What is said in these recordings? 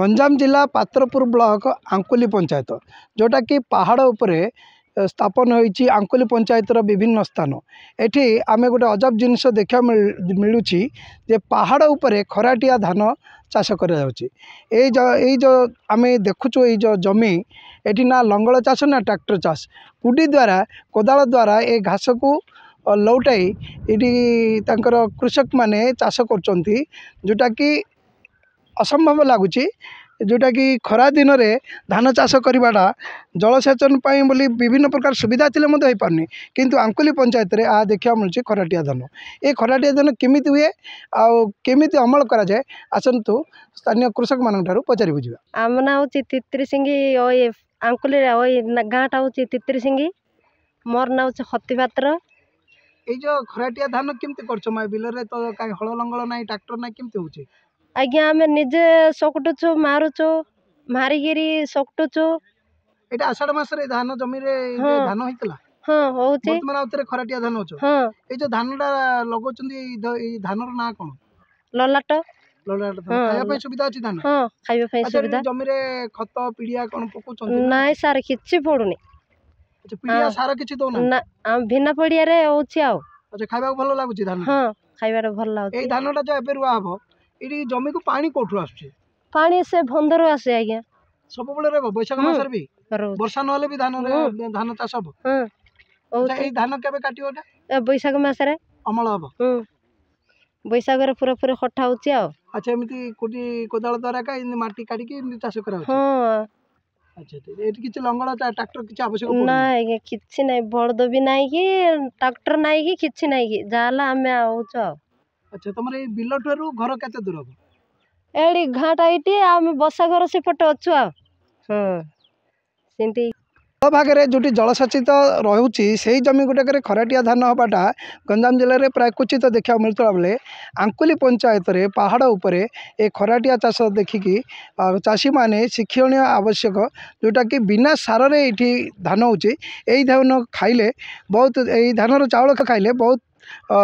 गंजाम जिला पात्रपुर ब्लॉक आंकुली पंचायत जोटा कि पहाड़ उपरे स्थापन होईची आंकुली पंचायतर विभिन्न स्थान एठी आमे गोटे अजब जिनस देखा मिलूँ जे पहाड़ उपरे खराटिया धान चाष कर जो आमे देखुचु जो जमी एठी ना लंगल चाष ना ट्रैक्टर चाष कुडी द्वारा कोदाल द्वारा ए घास को लौटाई ये कृषक माने चाष कर जोटा कि असंभव लगुच जोटा कि खरा दिन में धान चाष करवाटा जलसेचन बोली विभिन्न प्रकार सुविधा हो पारनी किंतु आंकुली पंचायत रे आ देखा मिलूँ खराटिया धान। ये खराटिया धान केमी हुए आमी अमल करा जाए आसतु स्थानीय कृषक मान पचारि बुझा। आम ना हूँ तित्री सिंगी आंकुली गाँटा हूँ तित्री सिंगी मोर ना हूँ हती पात्र। ये जो खराटिया धान केमती कर बिल तो कहीं हल लंगल ना ट्रैक्टर ना केमती होची आज्ञा आम निजे सकुटुचु मारुचु मारिकी सकुटुचु। एटा आषाढ़ मास रे धान जमी रे धान होइतला। हां होउची वर्तमान आउतरे खराटिया धान होचो। हां ए जो धानडा लगोचंदी ए धानर ना कोन ललाट ललाट खाया पे सुविधा अछि धान। हां खाइबा पे सुविधा। जमी रे खत पीडिया कोन पकोचंदी नाय सार किछि पडुनी। अच्छा पीडिया सार किछि दो ना हम भिना पडिया रे होउची आ। अच्छा खाइबा भलो लागुची धान। हां खाइबा रे भलो लागुची। ए धानडा जो एबे रुआ हबो इडी जमी को पानी कोठु आछी पानी से भंदर आसे आज्ञा सब बेले रे बैशाख मास रे भी वर्षा नहले भी धान रे धान चाष हबो। हां अच्छा ए धान केबे काटियोटा ए बैशाख मास रे अमल हबो। बैशाख रे पूरा पूरा खटा होची आ। अच्छा एमती कोटी कोदाल द्वारा का इन माटी काटी के इन चाष करा होची। हां अच्छा एटी किछ लंगड़ा ट्रैक्टर किछ आवश्यक पड़ो ना आज्ञा किछि नै बळद भी नै कि ट्रैक्टर नै कि किछि नै कि जाला हमें आउछ। अच्छा तुम बिल ठू घर केते दूर हम एडी घाटा इटी आम बसा घर से पट अच्छु आ। सेंती भागे जो जलसेचित रोचे से ही जमी गुटाक खराटिया धान हवाटा गंजाम जिले में प्राय क्वचित देखा मिलता बेले आंकुली पंचायत रे पहाड़ उपरे ए खराटिया चाष देखिकी चाषी माने शिक्षण आवश्यक जोटा कि बिना सार रे ये धान होची यही धान खाइले बहुत यही धानर चाउल खाइले बहुत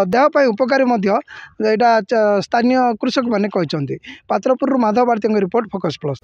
देहपाई उपकारी यहाँ स्थानीय कृषक माने कहते। Patrapur Madhav Bharati report Focus plus.